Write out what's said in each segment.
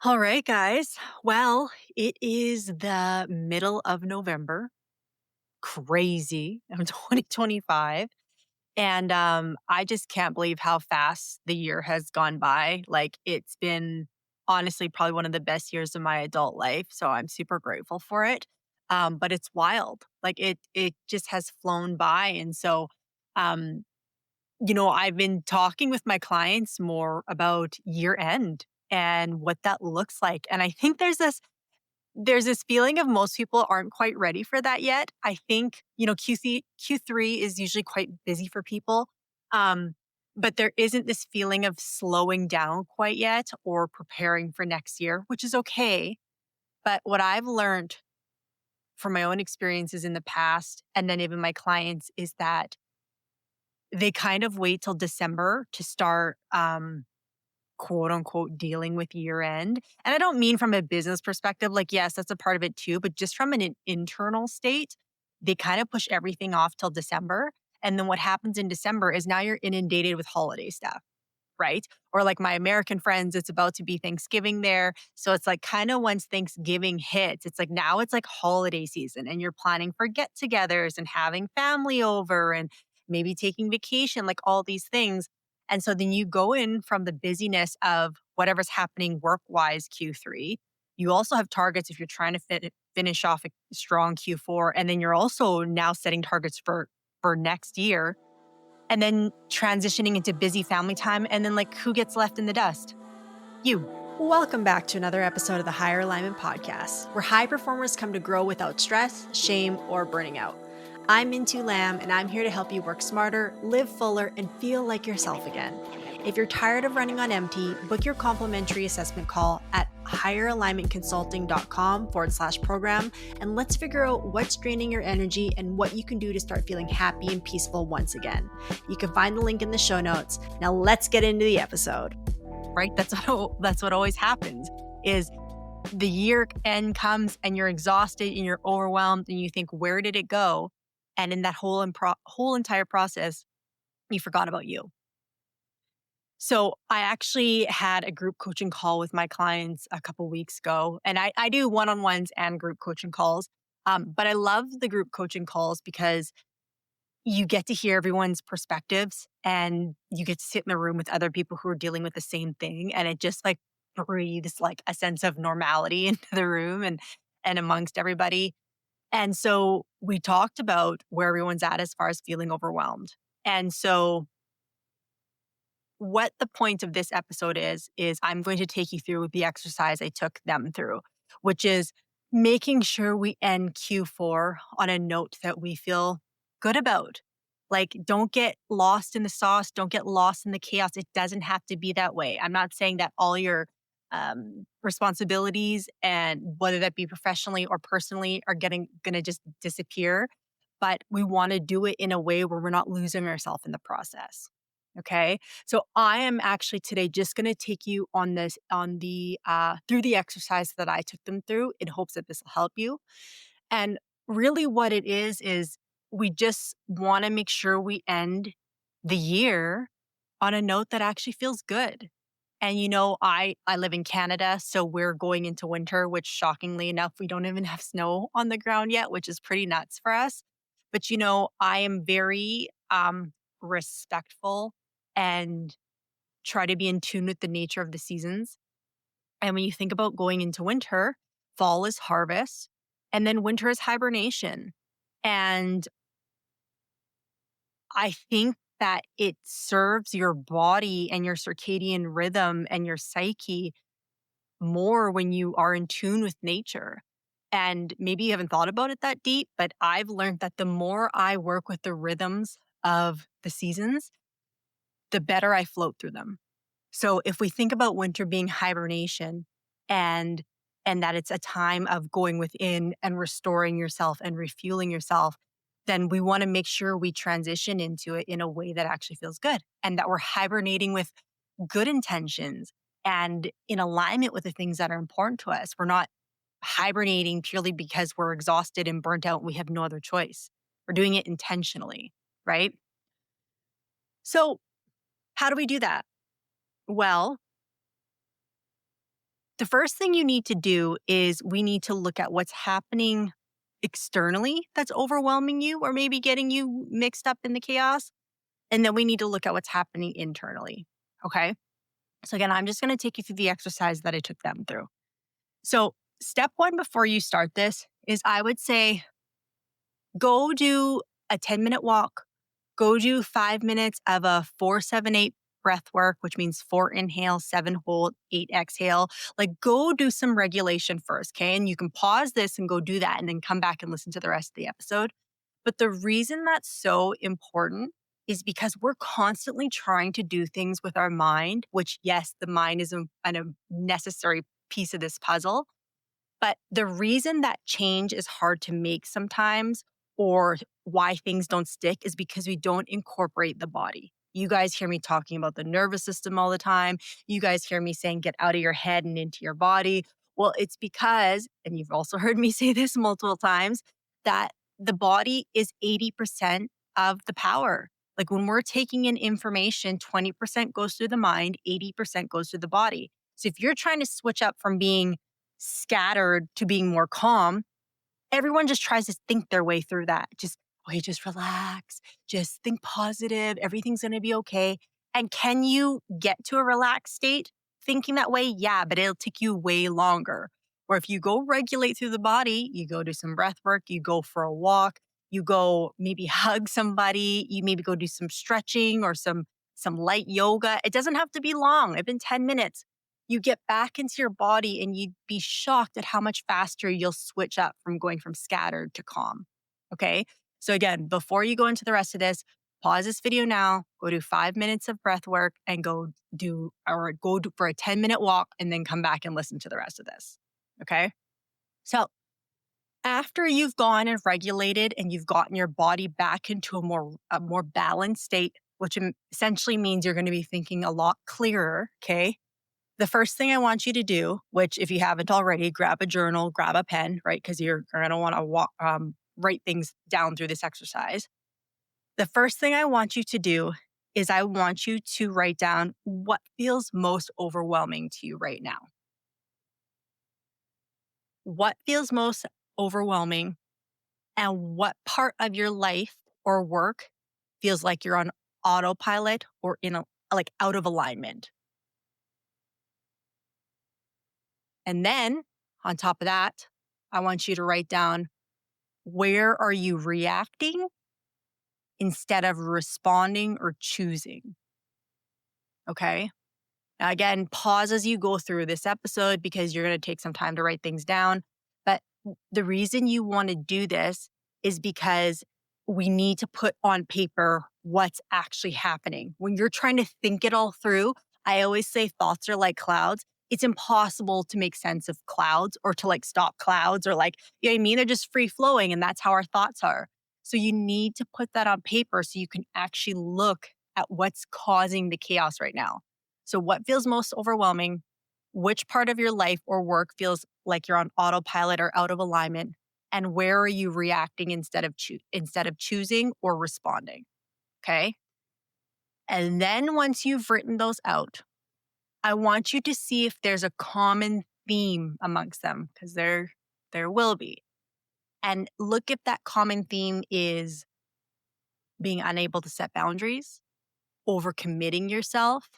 All right, guys. Well, it is the middle of November. Crazy. I'm 2025. And I just can't believe how fast the year has gone by. Like, it's been honestly probably one of the best years of my adult life. So I'm super grateful for it. But it's wild. Like, it just has flown by. And so, um, I've been talking with my clients more about year end and what that looks like. And I think there's this feeling of most people aren't quite ready for that yet. I think, Q3 is usually quite busy for people. Um, but there isn't this feeling of slowing down quite yet or preparing for next year, which is okay. But what I've learned from my own experiences in the past and then even my clients is that they kind of wait till December to start quote unquote dealing with year end. And I don't mean from a business perspective, like, yes, that's a part of it too, but just from an internal state, they kind of push everything off till December. And then what happens in December is now you're inundated with holiday stuff, right? Or like my American friends, it's about to be Thanksgiving there. So it's like kind of once Thanksgiving hits, it's like now it's like holiday season and you're planning for get togethers and having family over and maybe taking vacation, like all these things. And so then you go in from the busyness of whatever's happening work wise Q3. You also have targets if you're trying to finish off a strong Q4. And then you're also now setting targets for next year and then transitioning into busy family time. And then, like, who gets left in the dust? You. Welcome back to another episode of the Higher Alignment Podcast, where high performers come to grow without stress, shame, or burning out. I'm Mintu Lamb, and I'm here to help you work smarter, live fuller, and feel like yourself again. If you're tired of running on empty, book your complimentary assessment call at higheralignmentconsulting.com/program, and let's figure out what's draining your energy and what you can do to start feeling happy and peaceful once again. You can find the link in the show notes. Now let's get into the episode. Right? That's what always happens is the year end comes and you're exhausted and you're overwhelmed and you think, where did it go? And in that whole entire process, you forgot about you. So I actually had a group coaching call with my clients a couple weeks ago, and I do one-on-ones and group coaching calls. But I love the group coaching calls because you get to hear everyone's perspectives and you get to sit in the room with other people who are dealing with the same thing. And it just like breathes like a sense of normality into the room and amongst everybody. And so we talked about where everyone's at as far as feeling overwhelmed. And so what the point of this episode is I'm going to take you through the exercise I took them through, which is making sure we end Q4 on a note that we feel good about. Like, don't get lost in the sauce, don't get lost in the chaos. It doesn't have to be that way. I'm not saying that all your responsibilities and whether that be professionally or personally are gonna just disappear, but we want to do it in a way where we're not losing ourselves in the process. Okay. So I am actually today just going to take you on through the exercise that I took them through in hopes that this will help you. And really what it is we just want to make sure we end the year on a note that actually feels good. And I live in Canada, so we're going into winter, which shockingly enough, we don't even have snow on the ground yet, which is pretty nuts for us. But I am very respectful and try to be in tune with the nature of the seasons. And when you think about going into winter, fall is harvest, and then winter is hibernation. And I think that it serves your body and your circadian rhythm and your psyche more when you are in tune with nature. And maybe you haven't thought about it that deep, but I've learned that the more I work with the rhythms of the seasons, the better I float through them. So if we think about winter being hibernation and that it's a time of going within and restoring yourself and refueling yourself, then we want to make sure we transition into it in a way that actually feels good and that we're hibernating with good intentions and in alignment with the things that are important to us. We're not hibernating purely because we're exhausted and burnt out and we have no other choice. We're doing it intentionally, right? So how do we do that? Well, The first thing you need to do is we need to look at what's happening externally that's overwhelming you or maybe getting you mixed up in the chaos. And then we need to look at what's happening internally. Okay. So, again, I'm just going to take you through the exercise that I took them through. So, step one before you start this is I would say go do a 10-minute walk. Go do 5 minutes of a 4-7-8 breath work, which means 4 inhale, 7 hold, 8 exhale. Like go do some regulation first, okay? And you can pause this and go do that and then come back and listen to the rest of the episode. But the reason that's so important is because we're constantly trying to do things with our mind, which, yes, the mind is a necessary piece of this puzzle. But the reason that change is hard to make sometimes or why things don't stick is because we don't incorporate the body. You guys hear me talking about the nervous system all the time. You guys hear me saying, get out of your head and into your body. Well, it's because, and you've also heard me say this multiple times, that the body is 80% of the power. Like when we're taking in information, 20% goes through the mind, 80% goes through the body. So if you're trying to switch up from being scattered to being more calm, everyone just tries to think their way through that. Just, okay, just relax, just think positive, everything's gonna be okay. And can you get to a relaxed state thinking that way? Yeah, but it'll take you way longer. Or if you go regulate through the body, you go do some breath work, you go for a walk, you go maybe hug somebody, you maybe go do some stretching or some light yoga. It doesn't have to be long. It's been 10 minutes. You get back into your body and you'd be shocked at how much faster you'll switch up from going from scattered to calm. Okay. So, again, before you go into the rest of this, pause this video now, go do 5 minutes of breath work and go do for a 10-minute walk and then come back and listen to the rest of this. Okay. So, after you've gone and regulated and you've gotten your body back into a more balanced state, which essentially means you're going to be thinking a lot clearer. Okay. The first thing I want you to do, which if you haven't already, grab a journal, grab a pen, right? Because you're going to want to write things down through this exercise. The first thing I want you to do is I want you to write down what feels most overwhelming to you right now. What feels most overwhelming and what part of your life or work feels like you're on autopilot or like out of alignment. And then on top of that, I want you to write down where are you reacting instead of responding or choosing. Okay. Now, again, pause as you go through this episode because you're going to take some time to write things down. But the reason you want to do this is because we need to put on paper what's actually happening. When you're trying to think it all through, I always say thoughts are like clouds. It's impossible to make sense of clouds or to like stop clouds or like, you know what I mean? They're just free flowing and that's how our thoughts are. So you need to put that on paper so you can actually look at what's causing the chaos right now. So, what feels most overwhelming? Which part of your life or work feels like you're on autopilot or out of alignment? And where are you reacting instead of choosing or responding? Okay. And then once you've written those out, I want you to see if there's a common theme amongst them because there will be. And look if that common theme is being unable to set boundaries, overcommitting yourself,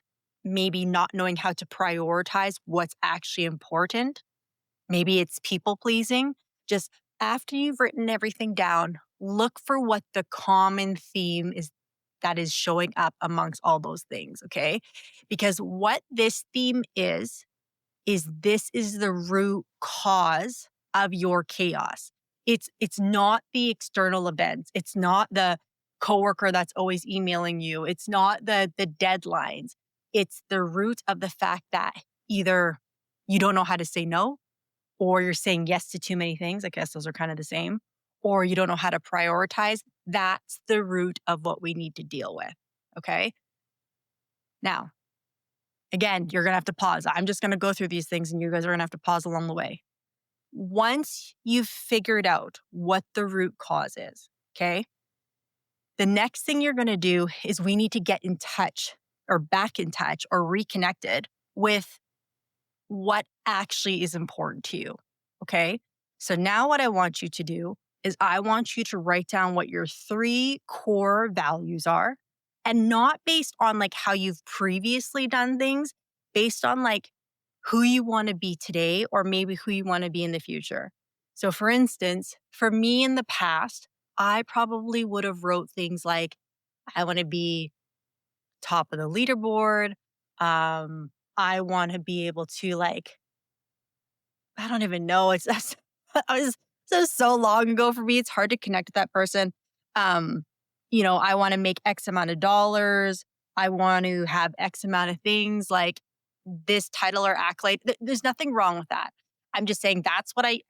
maybe not knowing how to prioritize what's actually important. Maybe it's people pleasing. Just after you've written everything down, look for what the common theme is that is showing up amongst all those things, okay? Because what this theme is this is the root cause of your chaos. It's not the external events. It's not the coworker that's always emailing you. It's not the deadlines. It's the root of the fact that either you don't know how to say no, or you're saying yes to too many things. I guess those are kind of the same. Or you don't know how to prioritize. That's the root of what we need to deal with. Okay. Now, again, you're going to have to pause. I'm just going to go through these things and you guys are going to have to pause along the way. Once you've figured out what the root cause is, okay, the next thing you're going to do is we need to get in touch or back in touch or reconnected with what actually is important to you. Okay. So now what I want you to do is I want you to write down what your three core values are, and not based on like how you've previously done things, based on like who you want to be today or maybe who you want to be in the future. So for instance, for me in the past, I probably would have wrote things like I want to be top of the leaderboard. I want to be able to like I don't even know. It's that's I was so long ago for me. It's hard to connect with that person. Um, I want to make X amount of dollars. I want to have X amount of things like this title or accolade. There's nothing wrong with that. I'm just saying that's what I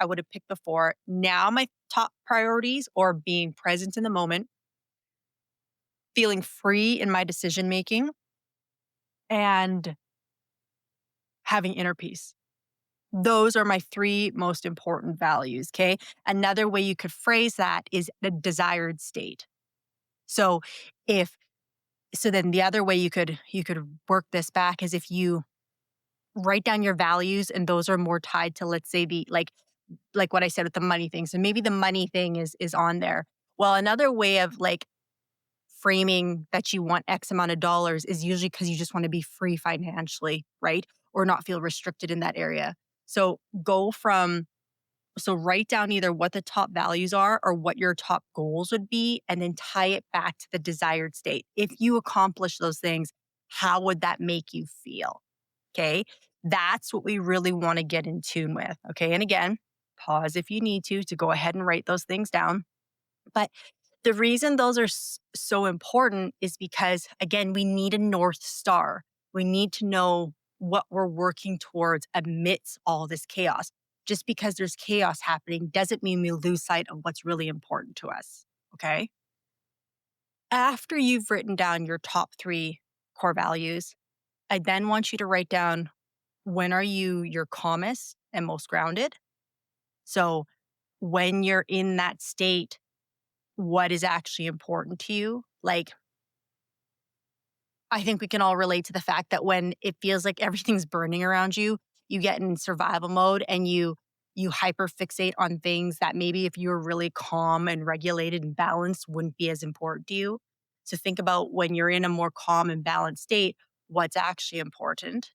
would have picked before. Now my top priorities are being present in the moment, feeling free in my decision making, and having inner peace. Those are my three most important values. Okay. Another way you could phrase that is the desired state. So if then the other way you could work this back is if you write down your values and those are more tied to, let's say, the like what I said with the money thing. So maybe the money thing is on there. Well, another way of like framing that you want X amount of dollars is usually because you just want to be free financially, right? Or not feel restricted in that area. So write down either what the top values are or what your top goals would be, and then tie it back to the desired state. If you accomplish those things, how would that make you feel? Okay. That's what we really want to get in tune with. Okay. And again, pause if you need to go ahead and write those things down. But the reason those are so important is because, again, we need a North Star. We need to know what we're working towards amidst all this chaos. Just because there's chaos happening doesn't mean we lose sight of what's really important to us. Okay. After you've written down your top three core values, I then want you to write down when are you your calmest and most grounded. So when you're in that state, what is actually important to you? Like, I think we can all relate to the fact that when it feels like everything's burning around you, you get in survival mode and you hyper fixate on things that maybe if you were really calm and regulated and balanced wouldn't be as important to you. So think about when you're in a more calm and balanced state, what's actually important.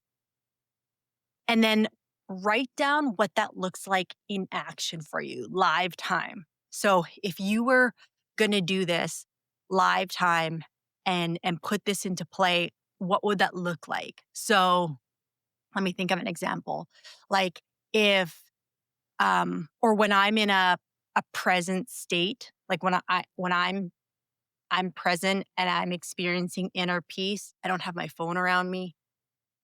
And then write down what that looks like in action for you, live time. So if you were going to do this live time and put this into play, what would that look like? So let me think of an example. Like if or when I'm in a present state, like when I'm present and I'm experiencing inner peace, I don't have my phone around me.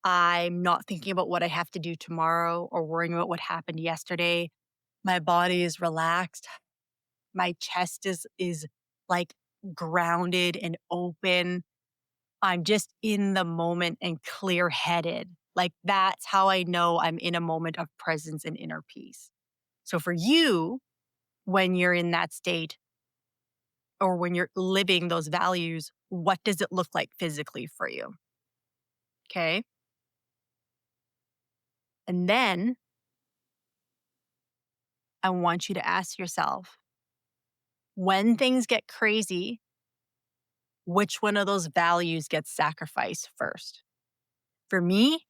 I'm not thinking about what I have to do tomorrow or worrying about what happened yesterday. My body is relaxed. My chest is like grounded and open. I'm just in the moment and clear-headed. Like that's how I know I'm in a moment of presence and inner peace. So for you, when you're in that state or when you're living those values, what does it look like physically for you? Okay? And then I want you to ask yourself, when things get crazy, which one of those values gets sacrificed first? For me,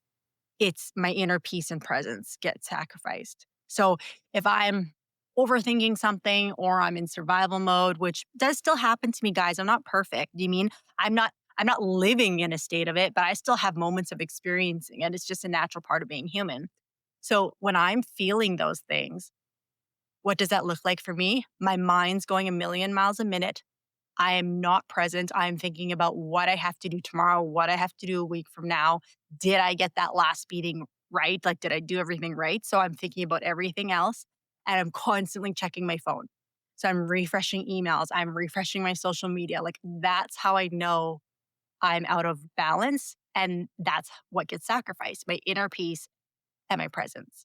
it's my inner peace and presence get sacrificed. So if I'm overthinking something or I'm in survival mode, which does still happen to me, guys, I'm not perfect. Do you mean I'm not living in a state of it, but I still have moments of experiencing it. It's just a natural part of being human. So when I'm feeling those things, what does that look like for me? My mind's going a million miles a minute. I am not present. I'm thinking about what I have to do tomorrow, what I have to do a week from now. Did I get that last meeting right? Like, did I do everything right? So I'm thinking about everything else and I'm constantly checking my phone. So I'm refreshing emails, I'm refreshing my social media. Like, that's how I know I'm out of balance. And that's what gets sacrificed, my inner peace and my presence.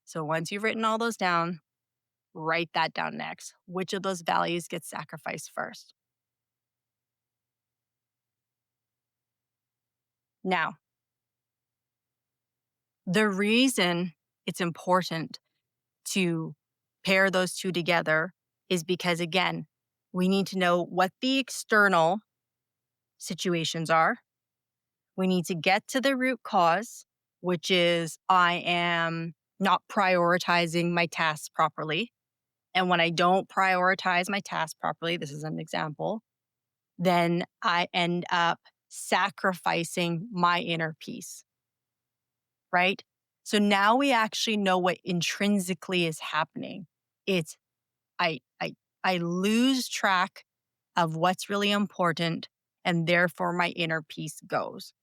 So once you've written all those down, write that down next. Which of those values gets sacrificed first? Now, The reason it's important to pair those two together is because, again, we need to know what the external situations are. We need to get to the root cause, which is I am not prioritizing my tasks properly. And when I don't prioritize my tasks properly, this is an example, then I end up sacrificing my inner peace, right? So now we actually know what intrinsically is happening. It's I I I lose track of what's really important, and therefore my inner peace goes,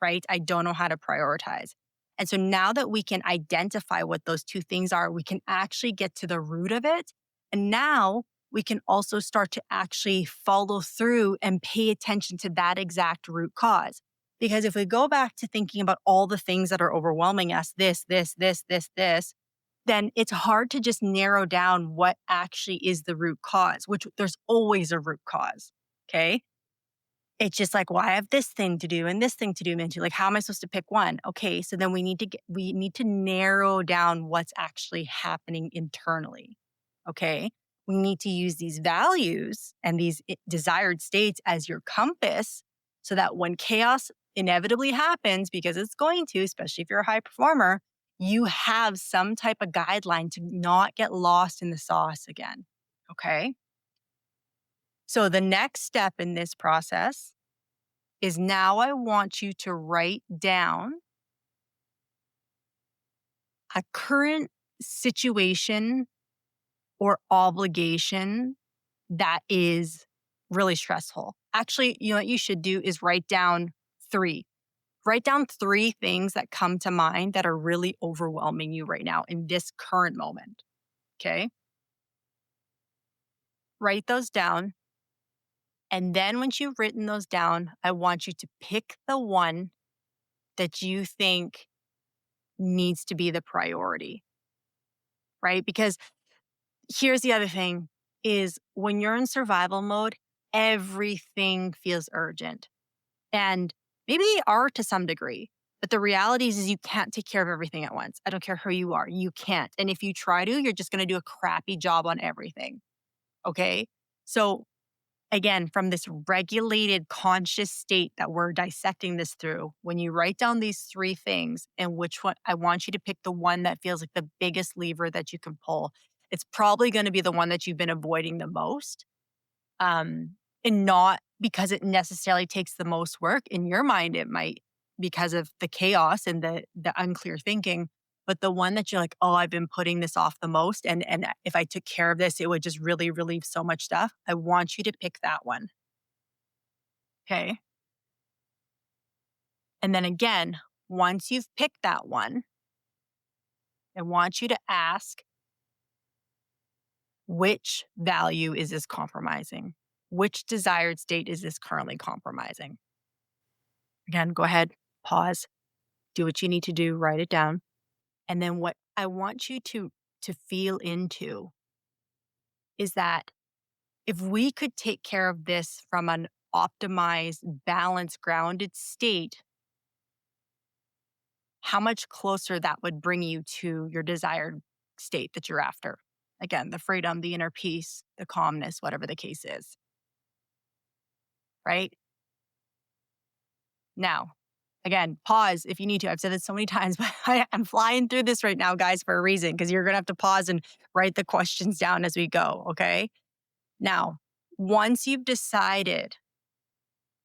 right? I don't know how to prioritize. And so now that we can identify what those two things are, we can actually get to the root of it. And now we can also start to actually follow through and pay attention to that exact root cause. Because if we go back to thinking about all the things that are overwhelming us, this, then it's hard to just narrow down what actually is the root cause, which there's always a root cause. Okay. It's just like, well, I have this thing to do and this thing to do, Minty. Like, how am I supposed to pick one? Okay, so then we need to narrow down what's actually happening internally. Okay, we need to use these values and these desired states as your compass, so that when chaos inevitably happens, because it's going to, especially if you're a high performer, you have some type of guideline to not get lost in the sauce again. Okay, so the next step in this process is now I want you to write down a current situation or obligation that is really stressful. Actually, you know what you should do is write down three. Write down three things that come to mind that are really overwhelming you right now in this current moment. Okay. Write those down. And then once you've written those down, I want you to pick the one that you think needs to be the priority, right? Because here's the other thing is when you're in survival mode, everything feels urgent. And maybe they are to some degree. But the reality is you can't take care of everything at once. I don't care who you are. You can't. And if you try to, you're just going to do a crappy job on everything. Okay. So again, from this regulated conscious state that we're dissecting this through, when you write down these three things and which one, I want you to pick the one that feels like the biggest lever that you can pull. It's probably going to be the one that you've been avoiding the most. And not because it necessarily takes the most work. In your mind, it might because of the chaos and the unclear thinking. But the one that you're like, oh, I've been putting this off the most. And if I took care of this, it would just really relieve so much stuff. I want you to pick that one. Okay. And then again, once you've picked that one, I want you to ask, which value is this compromising? Which desired state is this currently compromising? Again, go ahead, pause, do what you need to do, write it down. And then what I want you to feel into is that if we could take care of this from an optimized, balanced, grounded state, how much closer that would bring you to your desired state that you're after. Again, the freedom, the inner peace, the calmness, whatever the case is, right? Now, again, pause if you need to. I've said this so many times, but I'm flying through this right now, guys, for a reason, because you're going to have to pause and write the questions down as we go. Okay. Now, once you've decided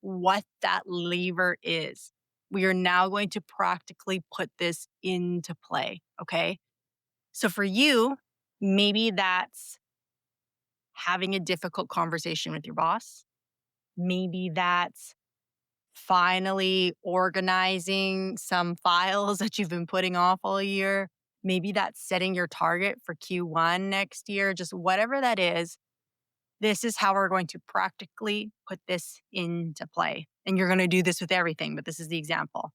what that lever is, we are now going to practically put this into play. Okay. So for you, maybe that's having a difficult conversation with your boss. Maybe that's finally organizing some files that you've been putting off all year. Maybe that's setting your target for Q1 next year, just whatever that is. This is how we're going to practically put this into play. And you're going to do this with everything, but this is the example.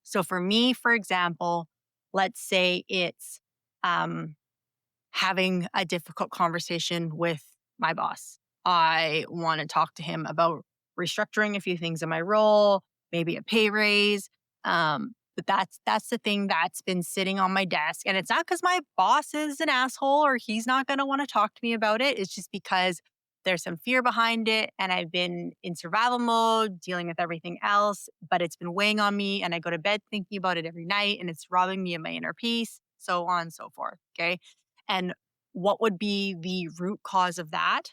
So for me, for example, let's say it's having a difficult conversation with my boss. I want to talk to him about restructuring a few things in my role, maybe a pay raise. But that's the thing that's been sitting on my desk. And it's not because my boss is an asshole or he's not going to want to talk to me about it. It's just because there's some fear behind it. And I've been in survival mode, dealing with everything else, but it's been weighing on me. And I go to bed thinking about it every night and it's robbing me of my inner peace, so on and so forth. Okay. And what would be the root cause of that?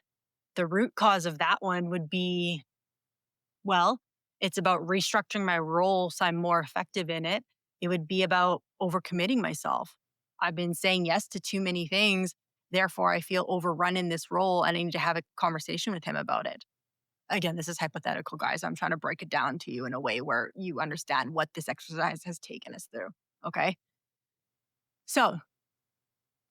The root cause of that one would be, well, it's about restructuring my role so I'm more effective in it. It would be about overcommitting myself. I've been saying yes to too many things. Therefore, I feel overrun in this role and I need to have a conversation with him about it. Again, this is hypothetical, guys. I'm trying to break it down to you in a way where you understand what this exercise has taken us through. Okay. So,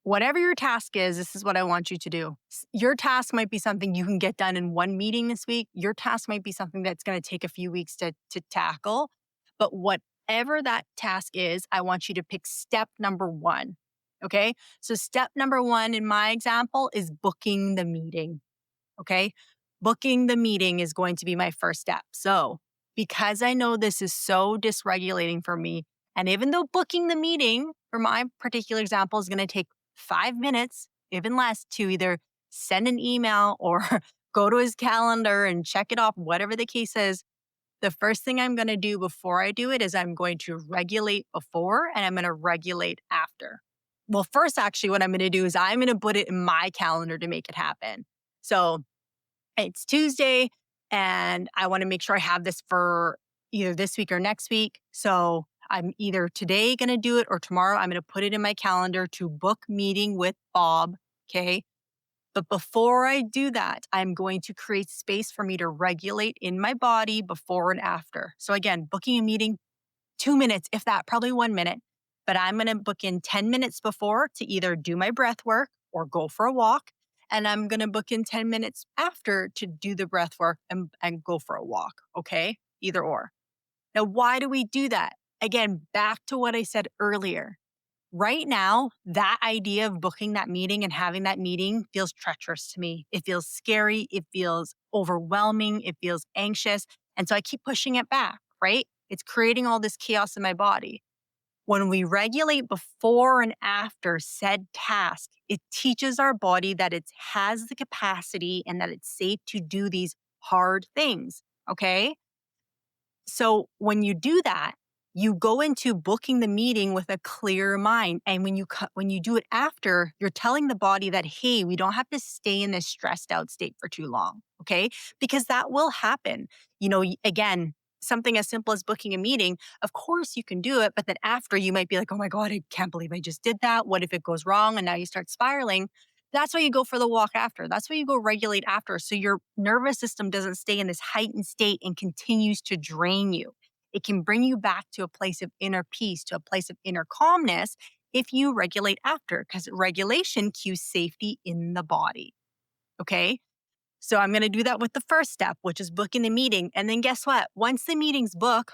whatever your task is, this is what I want you to do. Your task might be something you can get done in one meeting this week. Your task might be something that's going to take a few weeks to tackle. But whatever that task is, I want you to pick step number one. Okay. So, step number one in my example is booking the meeting. Okay. Booking the meeting is going to be my first step. So, because I know this is so dysregulating for me, and even though booking the meeting for my particular example is going to take 5 minutes, even less, to either send an email or go to his calendar and check it off, whatever the case is, the first thing I'm going to do before I do it is I'm going to regulate before and I'm going to regulate after. Well, first, actually, what I'm going to do is I'm going to put it in my calendar to make it happen. So, it's Tuesday and I want to make sure I have this for either this week or next week. So I'm either today going to do it or tomorrow I'm going to put it in my calendar to book meeting with Bob. Okay. But before I do that, I'm going to create space for me to regulate in my body before and after. So again, booking a meeting, 2 minutes, if that, probably 1 minute. But I'm going to book in 10 minutes before to either do my breath work or go for a walk. And I'm going to book in 10 minutes after to do the breath work and go for a walk. Okay. Either or. Now, why do we do that? Again, back to what I said earlier. Right now, that idea of booking that meeting and having that meeting feels treacherous to me. It feels scary. It feels overwhelming. It feels anxious. And so I keep pushing it back, right? It's creating all this chaos in my body. When we regulate before and after said task, it teaches our body that it has the capacity and that it's safe to do these hard things. Okay. So when you do that, you go into booking the meeting with a clear mind. And when you do it after, you're telling the body that, hey, we don't have to stay in this stressed out state for too long. Okay. Because that will happen. Again, something as simple as booking a meeting, of course you can do it. But then after, you might be like, oh my God, I can't believe I just did that. What if it goes wrong? And now you start spiraling. That's why you go for the walk after. That's why you go regulate after. So your nervous system doesn't stay in this heightened state and continues to drain you. It can bring you back to a place of inner peace, to a place of inner calmness if you regulate after, because regulation cues safety in the body. Okay. So I'm going to do that with the first step, which is booking the meeting. And then guess what? Once the meeting's booked,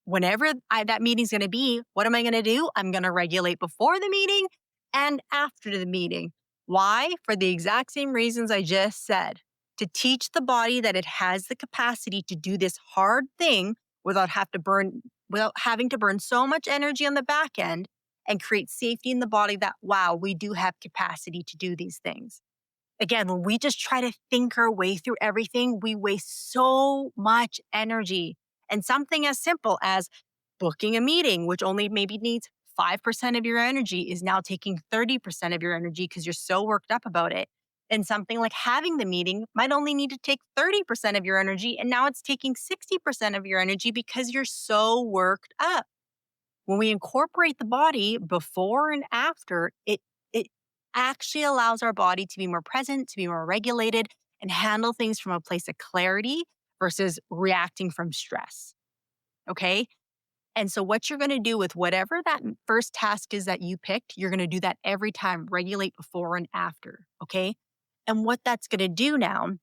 whenever that meeting's going to be, what am I going to do? I'm going to regulate before the meeting and after the meeting. Why? For the exact same reasons I just said. To teach the body that it has the capacity to do this hard thing without having to burn so much energy on the back end, and create safety in the body that, wow, we do have capacity to do these things. Again, when we just try to think our way through everything, we waste so much energy. And something as simple as booking a meeting, which only maybe needs 5% of your energy, is now taking 30% of your energy because you're so worked up about it. And something like having the meeting might only need to take 30% of your energy, and now it's taking 60% of your energy because you're so worked up. When we incorporate the body before and after, it actually allows our body to be more present, to be more regulated, and handle things from a place of clarity versus reacting from stress. Okay. And so, what you're going to do with whatever that first task is that you picked, you're going to do that every time, regulate before and after. Okay. And what that's going to do now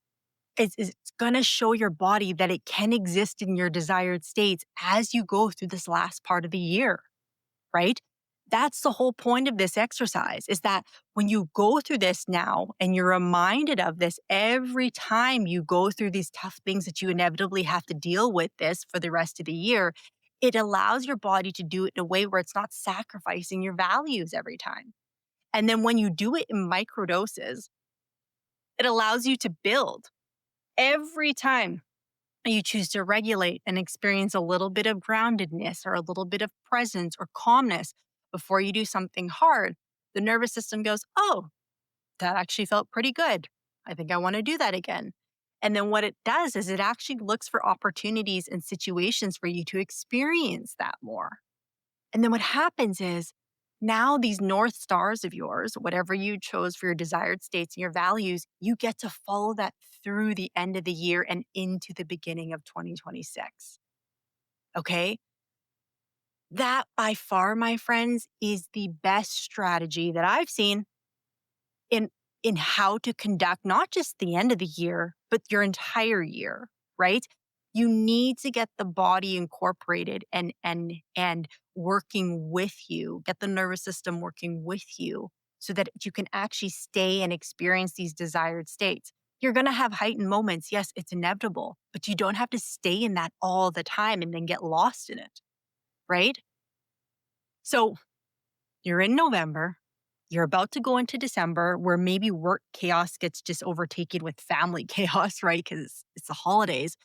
is it's going to show your body that it can exist in your desired states as you go through this last part of the year, right? That's the whole point of this exercise, is that when you go through this now and you're reminded of this every time you go through these tough things that you inevitably have to deal with this for the rest of the year, It allows your body to do it in a way where it's not sacrificing your values every time. And then when you do it in microdoses, it allows you to build every time you choose to regulate and experience a little bit of groundedness or a little bit of presence or calmness before you do something hard. The nervous system goes, oh, that actually felt pretty good. I think I want to do that again. And then what it does is it actually looks for opportunities and situations for you to experience that more. And then what happens is now these North Stars of yours, whatever you chose for your desired states and your values, you get to follow that through the end of the year and into the beginning of 2026. Okay. That by far, my friends, is the best strategy that I've seen in how to conduct not just the end of the year, but your entire year, right? You need to get the body incorporated and working with you, get the nervous system working with you so that you can actually stay and experience these desired states. You're going to have heightened moments. Yes, it's inevitable, but you don't have to stay in that all the time and then get lost in it, right? So you're in November. You're about to go into December where maybe work chaos gets just overtaken with family chaos, right? Because it's the holidays.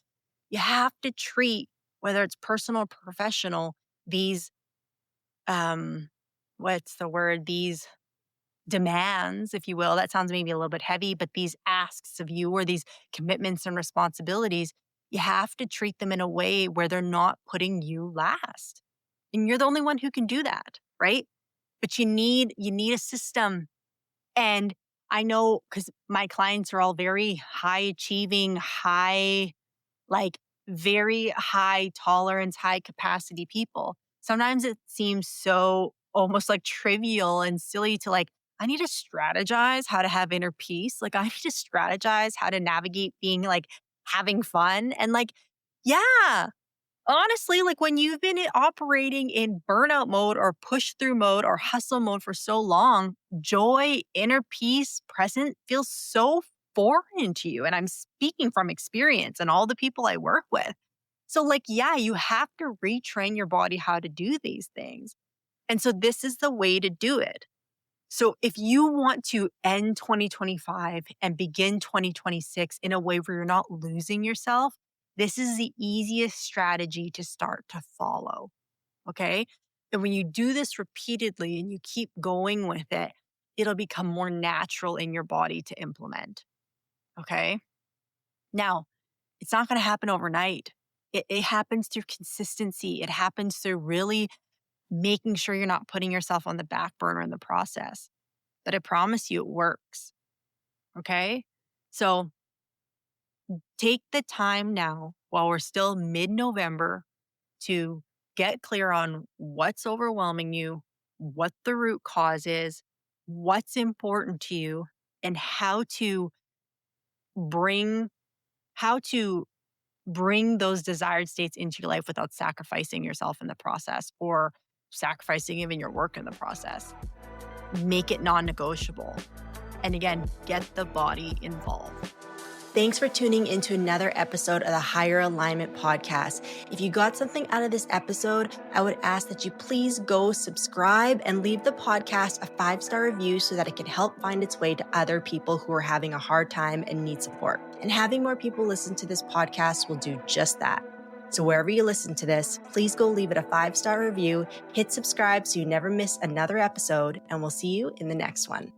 You have to treat, whether it's personal or professional, these, what's the word? These demands, if you will. That sounds maybe a little bit heavy, but these asks of you or these commitments and responsibilities, you have to treat them in a way where they're not putting you last. And you're the only one who can do that, right? But you need a system. And I know because my clients are all very high achieving, like very high tolerance, high capacity people. Sometimes it seems so almost like trivial and silly to like, I need to strategize how to have inner peace. Like, I need to strategize how to navigate being like having fun. And like, yeah, honestly, like when you've been operating in burnout mode or push through mode or hustle mode for so long, joy, inner peace, present feels so foreign to you. And I'm speaking from experience and all the people I work with. So, like, yeah, you have to retrain your body how to do these things. And so, this is the way to do it. So, if you want to end 2025 and begin 2026 in a way where you're not losing yourself, this is the easiest strategy to start to follow. Okay. And when you do this repeatedly and you keep going with it, it'll become more natural in your body to implement. Okay. Now, it's not going to happen overnight. It happens through consistency. It happens through really making sure you're not putting yourself on the back burner in the process. But I promise you it works. Okay. So take the time now while we're still mid November to get clear on what's overwhelming you, what the root cause is, what's important to you, and bring how to bring those desired states into your life without sacrificing yourself in the process or sacrificing even your work in the process. Make it non-negotiable. And again, get the body involved. Thanks for tuning into another episode of the Higher Alignment Podcast. If you got something out of this episode, I would ask that you please go subscribe and leave the podcast a 5-star review so that it can help find its way to other people who are having a hard time and need support. And having more people listen to this podcast will do just that. So wherever you listen to this, please go leave it a 5-star review, hit subscribe so you never miss another episode, and we'll see you in the next one.